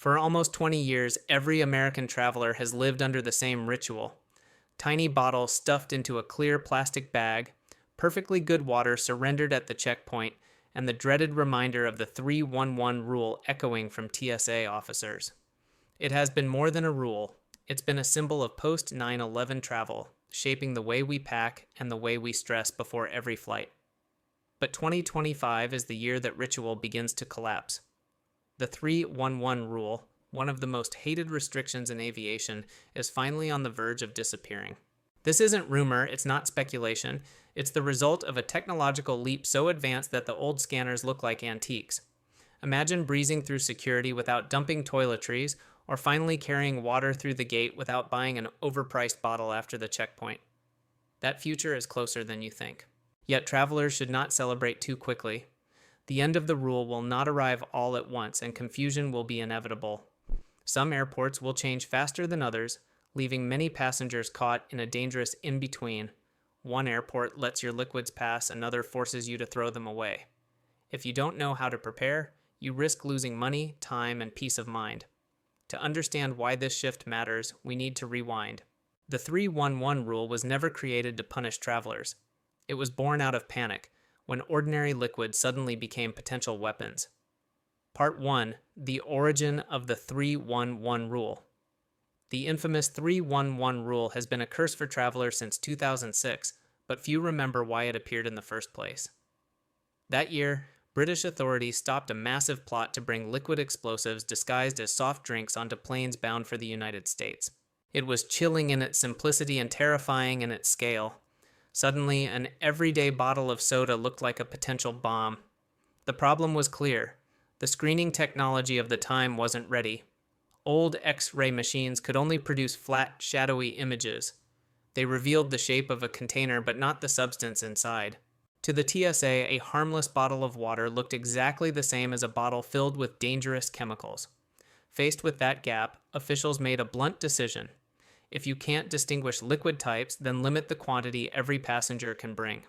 For almost 20 years, every American traveler has lived under the same ritual. Tiny bottles stuffed into a clear plastic bag, perfectly good water surrendered at the checkpoint, and the dreaded reminder of the 311 rule echoing from TSA officers. It has been more than a rule. It's been a symbol of post 9/11 travel, shaping the way we pack and the way we stress before every flight. But 2025 is the year that ritual begins to collapse. The 311 rule, one of the most hated restrictions in aviation, is finally on the verge of disappearing. This isn't rumor, it's not speculation. It's the result of a technological leap so advanced that the old scanners look like antiques. Imagine breezing through security without dumping toiletries, or finally carrying water through the gate without buying an overpriced bottle after the checkpoint. That future is closer than you think. Yet travelers should not celebrate too quickly. The end of the rule will not arrive all at once, and confusion will be inevitable. Some airports will change faster than others, leaving many passengers caught in a dangerous in-between. One airport lets your liquids pass, another forces you to throw them away. If you don't know how to prepare, you risk losing money, time, and peace of mind. To understand why this shift matters, we need to rewind. The 311 rule was never created to punish travelers. It was born out of panic, when ordinary liquids suddenly became potential weapons. Part 1. The origin of the 311 rule. The infamous 311 rule has been a curse for travelers since 2006, but few remember why it appeared in the first place. That year, British authorities stopped a massive plot to bring liquid explosives disguised as soft drinks onto planes bound for the United States. It was chilling in its simplicity and terrifying in its scale. Suddenly, an everyday bottle of soda looked like a potential bomb. The problem was clear. The screening technology of the time wasn't ready. Old X-ray machines could only produce flat, shadowy images. They revealed the shape of a container but not the substance inside. To the TSA, a harmless bottle of water looked exactly the same as a bottle filled with dangerous chemicals. Faced with that gap, officials made a blunt decision. If you can't distinguish liquid types, then limit the quantity every passenger can bring.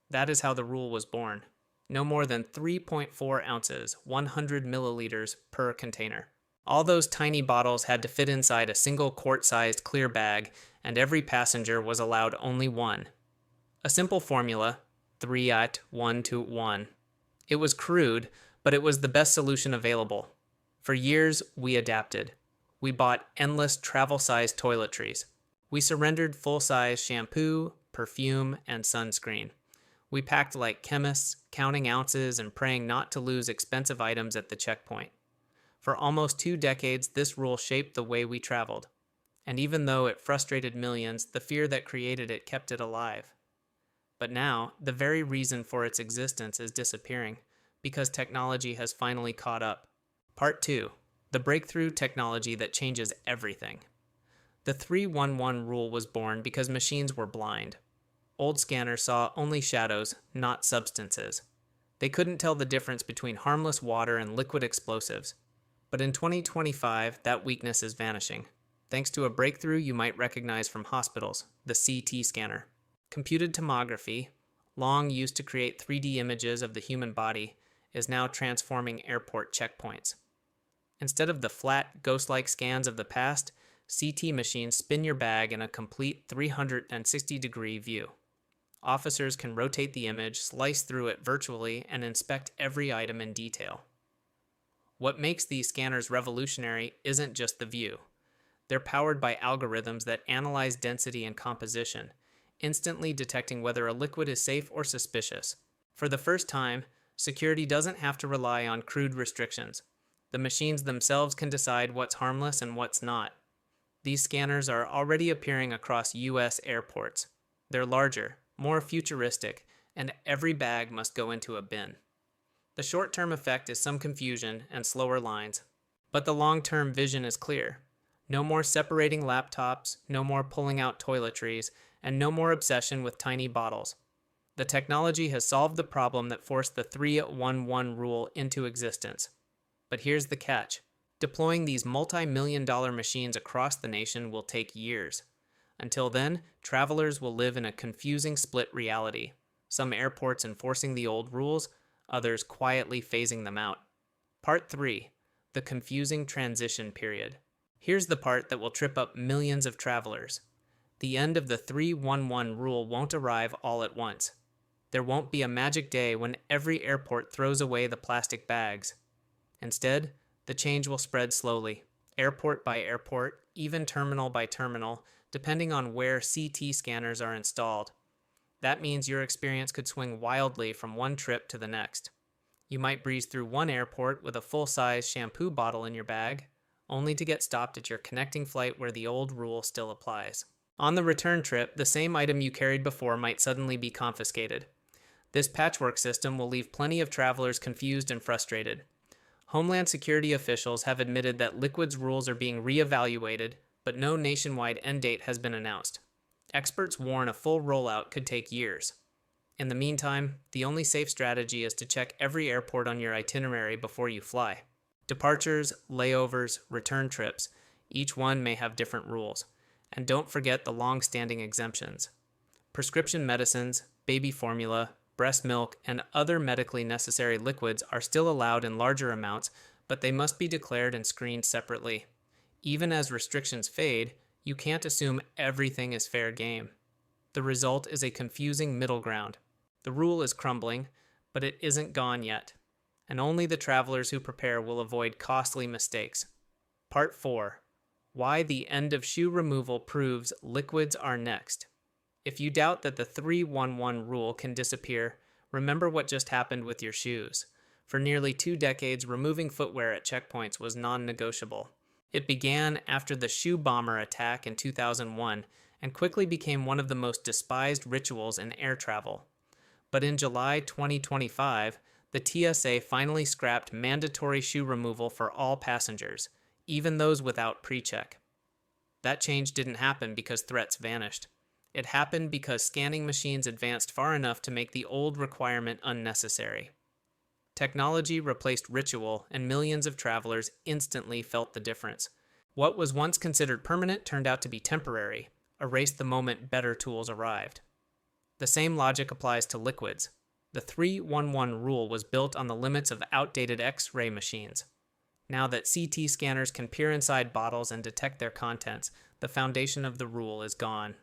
That is how the rule was born. No more than 3.4 ounces, 100 milliliters per container. All those tiny bottles had to fit inside a single quart-sized clear bag, and every passenger was allowed only one. A simple formula, 3:1:1. It was crude, but it was the best solution available. For years, we adapted. We bought endless travel-sized toiletries. We surrendered full-size shampoo, perfume, and sunscreen. We packed like chemists, counting ounces and praying not to lose expensive items at the checkpoint. For almost 2 decades, this rule shaped the way we traveled. And even though it frustrated millions, the fear that created it kept it alive. But now, the very reason for its existence is disappearing, because technology has finally caught up. Part 2. The breakthrough technology that changes everything. The 311 rule was born because machines were blind. Old scanners saw only shadows, not substances. They couldn't tell the difference between harmless water and liquid explosives. But in 2025, that weakness is vanishing, thanks to a breakthrough you might recognize from hospitals, the CT scanner. Computed tomography, long used to create 3D images of the human body, is now transforming airport checkpoints. Instead of the flat, ghost-like scans of the past, CT machines spin your bag in a complete 360-degree view. Officers can rotate the image, slice through it virtually, and inspect every item in detail. What makes these scanners revolutionary isn't just the view. They're powered by algorithms that analyze density and composition, instantly detecting whether a liquid is safe or suspicious. For the first time, security doesn't have to rely on crude restrictions. The machines themselves can decide what's harmless and what's not. These scanners are already appearing across U.S. airports. They're larger, more futuristic, and every bag must go into a bin. The short-term effect is some confusion and slower lines, but the long-term vision is clear. No more separating laptops, no more pulling out toiletries, and no more obsession with tiny bottles. The technology has solved the problem that forced the 311 rule into existence. But here's the catch. Deploying these multi-million-dollar machines across the nation will take years. Until then, travelers will live in a confusing split reality. Some airports enforcing the old rules, others quietly phasing them out. Part 3. the confusing transition period. Here's the part that will trip up millions of travelers. The end of the 311 rule won't arrive all at once. There won't be a magic day when every airport throws away the plastic bags. Instead, the change will spread slowly, airport by airport, even terminal by terminal, depending on where CT scanners are installed. That means your experience could swing wildly from one trip to the next. You might breeze through one airport with a full-size shampoo bottle in your bag, only to get stopped at your connecting flight where the old rule still applies. On the return trip, the same item you carried before might suddenly be confiscated. This patchwork system will leave plenty of travelers confused and frustrated. Homeland Security officials have admitted that liquids rules are being reevaluated, but no nationwide end date has been announced. Experts warn a full rollout could take years. In the meantime, the only safe strategy is to check every airport on your itinerary before you fly. Departures, layovers, return trips, each one may have different rules. And don't forget the long-standing exemptions. Prescription medicines, baby formula, breast milk, and other medically necessary liquids are still allowed in larger amounts, but they must be declared and screened separately. Even as restrictions fade, you can't assume everything is fair game. The result is a confusing middle ground. The rule is crumbling, but it isn't gone yet, and only the travelers who prepare will avoid costly mistakes. Part 4. Why the end of shoe removal proves liquids are next. If you doubt that the 311 rule can disappear, remember what just happened with your shoes. For nearly 2 decades, removing footwear at checkpoints was non-negotiable. It began after the shoe bomber attack in 2001 and quickly became one of the most despised rituals in air travel. But in July 2025, the TSA finally scrapped mandatory shoe removal for all passengers, even those without pre-check. That change didn't happen because threats vanished. It happened because scanning machines advanced far enough to make the old requirement unnecessary. Technology replaced ritual, and millions of travelers instantly felt the difference. What was once considered permanent turned out to be temporary, erased the moment better tools arrived. The same logic applies to liquids. The 311 rule was built on the limits of outdated X-ray machines. Now that CT scanners can peer inside bottles and detect their contents, the foundation of the rule is gone.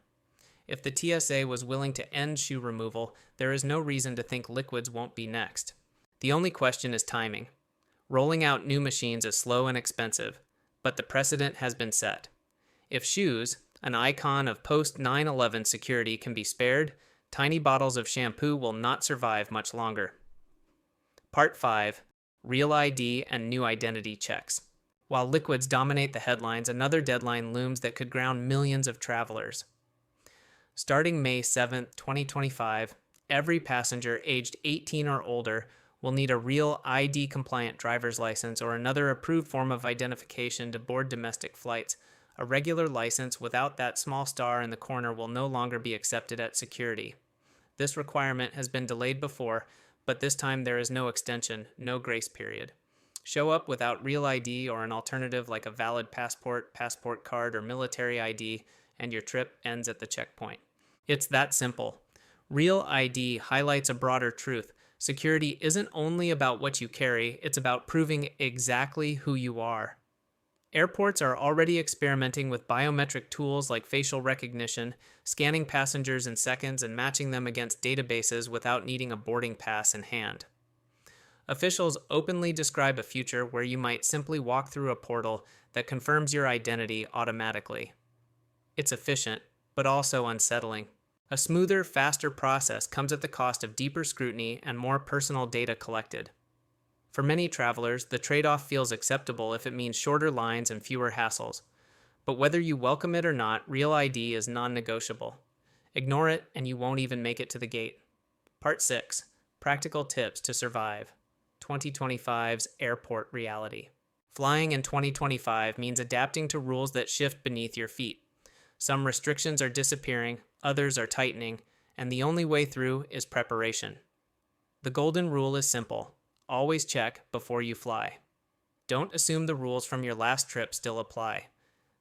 If the TSA was willing to end shoe removal, there is no reason to think liquids won't be next. The only question is timing. Rolling out new machines is slow and expensive, but the precedent has been set. If shoes, an icon of post-9/11 security, can be spared, tiny bottles of shampoo will not survive much longer. Part 5. Real ID and new identity checks. While liquids dominate the headlines, another deadline looms that could ground millions of travelers. Starting May 7, 2025, every passenger aged 18 or older will need a real ID-compliant driver's license or another approved form of identification to board domestic flights. A regular license without that small star in the corner will no longer be accepted at security. This requirement has been delayed before, but this time there is no extension, no grace period. Show up without real ID or an alternative like a valid passport, passport card, or military ID, and your trip ends at the checkpoint. It's that simple. Real ID highlights a broader truth. Security isn't only about what you carry, it's about proving exactly who you are. Airports are already experimenting with biometric tools like facial recognition, scanning passengers in seconds and matching them against databases without needing a boarding pass in hand. Officials openly describe a future where you might simply walk through a portal that confirms your identity automatically. It's efficient, but also unsettling. A smoother, faster process comes at the cost of deeper scrutiny and more personal data collected. For many travelers, the trade-off feels acceptable if it means shorter lines and fewer hassles. But whether you welcome it or not, Real ID is non-negotiable. Ignore it and you won't even make it to the gate. Part 6. Practical Tips to Survive. 2025's Airport Reality. Flying in 2025 means adapting to rules that shift beneath your feet. Some restrictions are disappearing, others are tightening, and the only way through is preparation. The golden rule is simple. Always check before you fly. Don't assume the rules from your last trip still apply.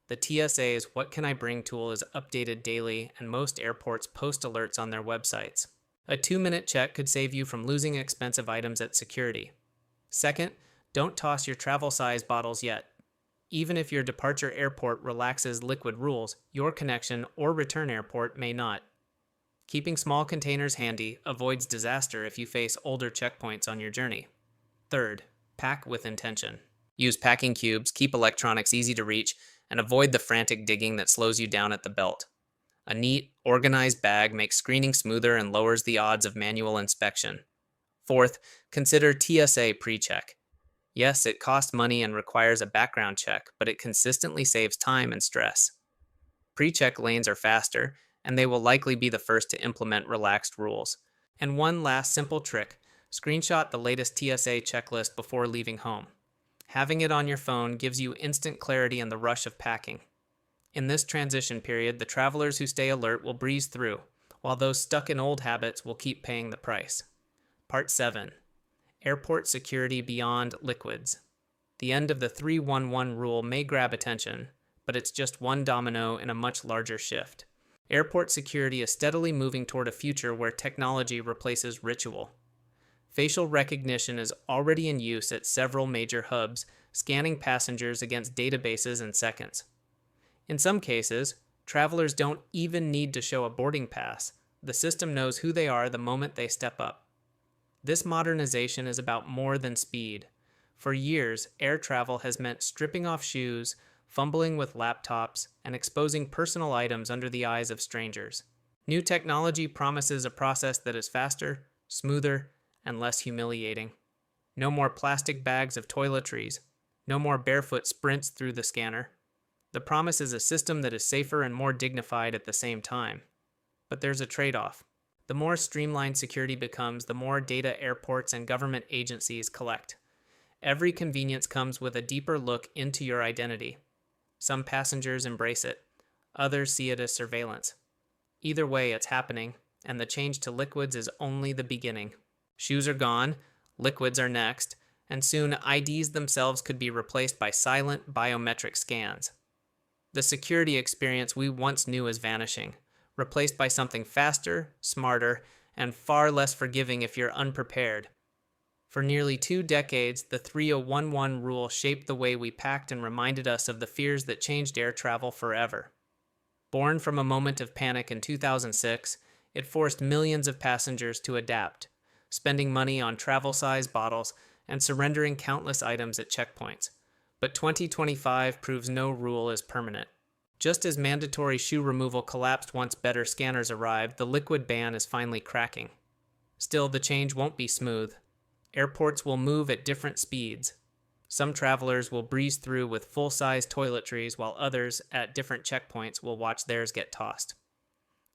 The TSA's What Can I Bring tool is updated daily, and most airports post alerts on their websites. A 2-minute check could save you from losing expensive items at security. Second, Don't toss your travel size bottles yet. Even if your departure airport relaxes liquid rules, your connection or return airport may not. Keeping small containers handy avoids disaster if you face older checkpoints on your journey. Third, pack with intention. Use packing cubes, keep electronics easy to reach, and avoid the frantic digging that slows you down at the belt. A neat, organized bag makes screening smoother and lowers the odds of manual inspection. Fourth, consider TSA pre-check. Yes, it costs money and requires a background check, but it consistently saves time and stress. Pre-check lanes are faster, and they will likely be the first to implement relaxed rules. And one last simple trick, screenshot the latest TSA checklist before leaving home. Having it on your phone gives you instant clarity in the rush of packing. In this transition period, the travelers who stay alert will breeze through, while those stuck in old habits will keep paying the price. Part 7. Airport Security Beyond Liquids. The end of the 311 rule may grab attention, but it's just one domino in a much larger shift. Airport security is steadily moving toward a future where technology replaces ritual. Facial recognition is already in use at several major hubs, scanning passengers against databases in seconds. In some cases, travelers don't even need to show a boarding pass. The system knows who they are the moment they step up. This modernization is about more than speed. For years, air travel has meant stripping off shoes, fumbling with laptops, and exposing personal items under the eyes of strangers. New technology promises a process that is faster, smoother, and less humiliating. No more plastic bags of toiletries. No more barefoot sprints through the scanner. The promise is a system that is safer and more dignified at the same time. But there's a trade-off. The more streamlined security becomes, the more data airports and government agencies collect. Every convenience comes with a deeper look into your identity. Some passengers embrace it. Others see it as surveillance. Either way, it's happening, and the change to liquids is only the beginning. Shoes are gone, liquids are next, and soon IDs themselves could be replaced by silent biometric scans. The security experience we once knew is vanishing, replaced by something faster, smarter, and far less forgiving if you're unprepared. For nearly 2 decades, the 3011 rule shaped the way we packed and reminded us of the fears that changed air travel forever. Born from a moment of panic in 2006, it forced millions of passengers to adapt, spending money on travel-size bottles and surrendering countless items at checkpoints. But 2025 proves no rule is permanent. Just as mandatory shoe removal collapsed once better scanners arrived, the liquid ban is finally cracking. Still, the change won't be smooth. Airports will move at different speeds. Some travelers will breeze through with full-size toiletries, while others, at different checkpoints, will watch theirs get tossed.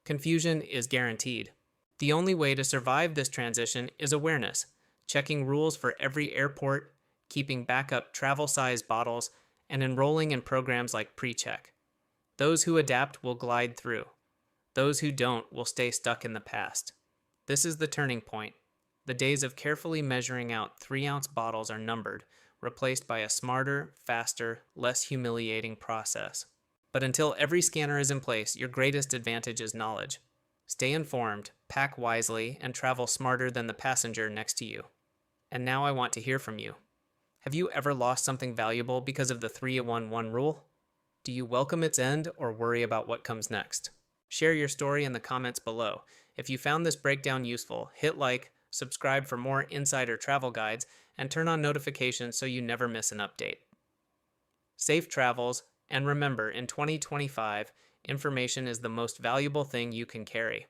Confusion is guaranteed. The only way to survive this transition is awareness, checking rules for every airport, keeping backup travel-size bottles, and enrolling in programs like PreCheck. Those who adapt will glide through. Those who don't will stay stuck in the past. This is the turning point. The days of carefully measuring out 3-ounce bottles are numbered, replaced by a smarter, faster, less humiliating process. But until every scanner is in place, your greatest advantage is knowledge. Stay informed, pack wisely, and travel smarter than the passenger next to you. And now I want to hear from you. Have you ever lost something valuable because of the 3-in-1 rule? Do you welcome its end or worry about what comes next? Share your story in the comments below. If you found this breakdown useful, hit like, subscribe for more insider travel guides, and turn on notifications so you never miss an update. Safe travels, and remember, in 2025, information is the most valuable thing you can carry.